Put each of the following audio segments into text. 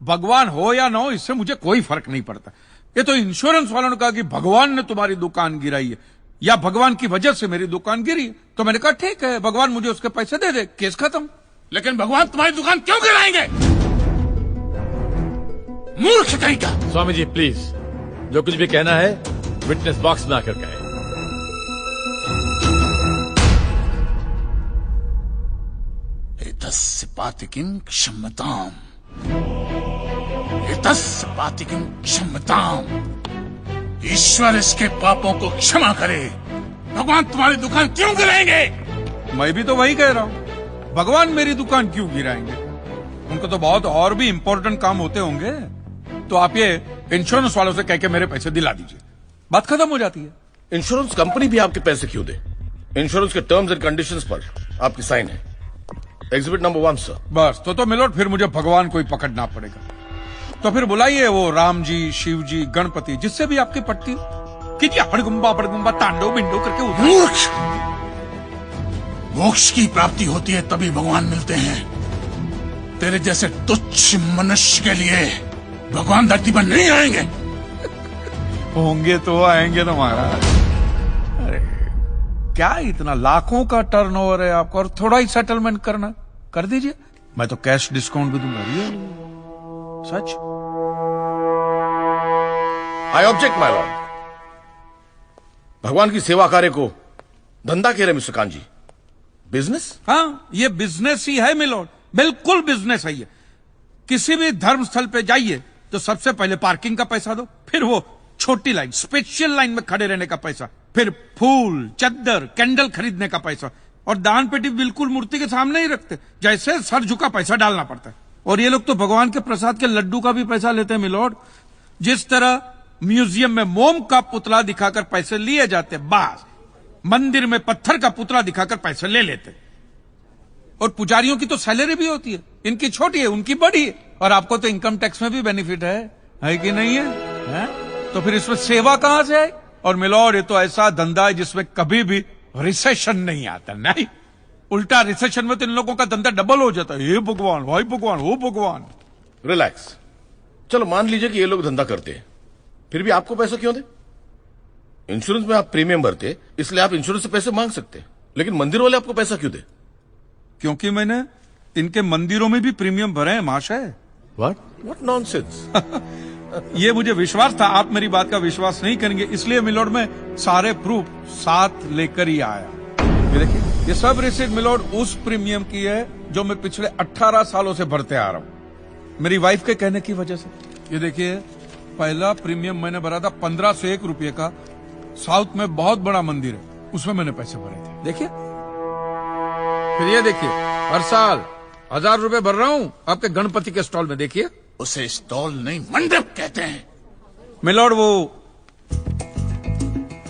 भगवान हो या ना हो इससे मुझे कोई फर्क नहीं पड़ता। ये तो इंश्योरेंस वालों ने कहा कि भगवान ने तुम्हारी दुकान गिराई है या भगवान की वजह से मेरी दुकान गिरी है, तो मैंने कहा ठीक है, भगवान मुझे उसके पैसे दे दे, केस खत्म। लेकिन भगवान तुम्हारी दुकान क्यों गिराएंगे? मूर्ख कहीं का। स्वामी जी प्लीज, जो कुछ भी कहना है विटनेस बॉक्स में आकर कहें। एतस्य पातिकीं क्षम्यताम्, एतस्य पातिकीं क्षम्यताम्। ईश्वर इसके पापों को क्षमा करे। भगवान तुम्हारी दुकान क्यों गिराएंगे? मैं भी तो वही कह रहा हूं, भगवान मेरी दुकान क्यों गिराएंगे? उनको तो बहुत और भी इंपॉर्टेंट काम होते होंगे। तो आप ये इंश्योरेंस वालों से कह के मेरे पैसे दिला दीजिए, बात खत्म हो जाती है। इंश्योरेंस कंपनी भी आपके पैसे क्यों दे? इंश्योरेंस के टर्म्स एंड कंडीशंस पर आपकी साइन है। Exhibit number 1 sir. बस तो मिलोट फिर मुझे भगवान को ही पकड़ना पड़ेगा। तो फिर बुलाइए वो राम जी, शिव जी, गणपति, जिससे भी आपकी पट्टी कीजिए, हड़गुम्बा तांडव बिंडो करके उधर। मूर्ख! मोक्ष की प्राप्ति होती है तभी भगवान मिलते हैं। तेरे जैसे तुच्छ मनुष्य के लिए भगवान धरती पर नहीं आएंगे। होंगे तो आएंगे ना महाराज। अरे क्या इतना लाखों का टर्नओवर है आपको, और थोड़ा ही सेटलमेंट करना कर दीजिए, मैं तो कैश डिस्काउंट भी दूंगा। सच। I object my lord. भगवान की सेवा कार्य को धंधा कह रहे मिस्टर कांजी, बिजनेस? हाँ, ये बिजनेस ही है मिलोड, बिल्कुल बिजनेस है ये। किसी भी धर्म स्थल पे जाइए तो सबसे पहले पार्किंग का पैसा दो, फिर वो छोटी लाइन, स्पेशल लाइन में खड़े रहने का पैसा, फिर फूल, चद्दर, कैंडल खरीदने का पैसा, और दान पेटी बिल्कुल मूर्ति के सामने ही रखते, जैसे सर झुका पैसा डालना पड़ता है। और ये लोग तो भगवान के प्रसाद के लड्डू का भी पैसा लेते हैं मिलोड। जिस तरह म्यूजियम में मोम का पुतला दिखाकर पैसे लिए जाते, बस मंदिर में पत्थर का पुतला दिखाकर पैसे ले लेते। और पुजारियों की तो सैलरी भी होती है, इनकी छोटी है, उनकी बड़ी है। और आपको तो इनकम टैक्स में भी बेनिफिट है कि नहीं है? तो फिर इसमें सेवा कहां से है? और मिलोड ये तो ऐसा धंधा है जिसमें कभी भी रिसेशन नहीं आता। नहीं, उल्टा रिसेशन में तो इन लोगों का धंधा डबल हो जाता है। हे भगवान, भाई भगवान, हो भगवान। रिलैक्स। चलो मान लीजिए कि ये लोग धंधा करते हैं, फिर भी आपको पैसा क्यों दे? इंश्योरेंस में आप प्रीमियम भरते, इसलिए आप इंश्योरेंस से पैसे मांग सकते, लेकिन मंदिर वाले आपको पैसा क्यों दे? क्योंकि मैंने इनके मंदिरों में भी प्रीमियम भरे हैं महाशय। What nonsense. ये मुझे विश्वास था आप मेरी बात का विश्वास नहीं करेंगे, इसलिए मिलोड में सारे प्रूफ साथ लेकर ही आया। ये देखिए, ये सब रिसीट मिलोड उस प्रीमियम की है जो मैं पिछले 18 सालों से भरते आ रहा हूं, मेरी वाइफ के कहने की वजह से। ये देखिए, पहला प्रीमियम मैंने भरा था 1501 रुपये का, साउथ में बहुत बड़ा मंदिर है, उसमें मैंने पैसे भरे थे। देखिए, फिर ये देखिए, हर साल 1000 रुपए भर रहा हूं आपके गणपति के स्टॉल में। देखिए, उसे स्टॉल नहीं मंडप कहते हैं। मिलोड वो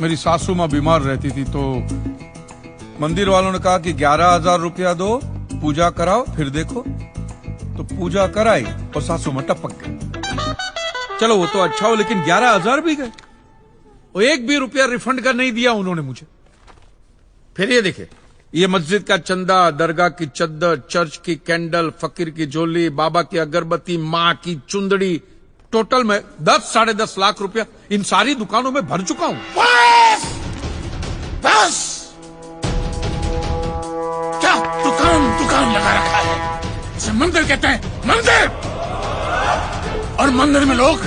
मेरी सासू मां बीमार रहती थी, तो मंदिर वालों ने कहा कि 11,000 रुपया दो, पूजा कराओ, फिर देखो। तो पूजा कराई और सासू मां टपक गई। चलो वो तो अच्छा हो, लेकिन 11,000 भी गए, और एक भी रुपया रिफंड का नहीं दिया उन्होंने मुझे। फिर ये देखिए, ये मस्जिद का चंदा, दरगाह की चद्दर, चर्च की कैंडल, फकीर की झोली, बाबा की अगरबत्ती, माँ की चुंदड़ी, टोटल में 10-10.5 लाख रुपया इन सारी दुकानों में भर चुका हूं। बस क्या दुकान लगा रखा है? इसे मंदिर कहते हैं, मंदिर। और मंदिर में लोग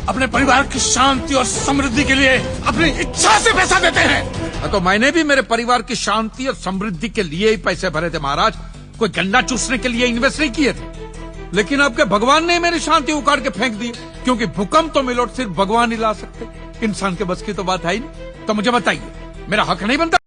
अपने परिवार की शांति और समृद्धि के लिए अपनी इच्छा से पैसा देते हैं। तो मैंने भी मेरे परिवार की शांति और समृद्धि के लिए ही पैसे भरे थे महाराज, कोई गन्ना चूसने के लिए इन्वेस्ट नहीं किए थे। लेकिन आपके भगवान ने मेरी शांति उखाड़ के फेंक दी, क्योंकि भूकंप तो मिलोड सिर्फ भगवान ही ला सकते, इंसान के बस की तो बात है ही नहीं। तो मुझे बताइए, मेरा हक नहीं बनता?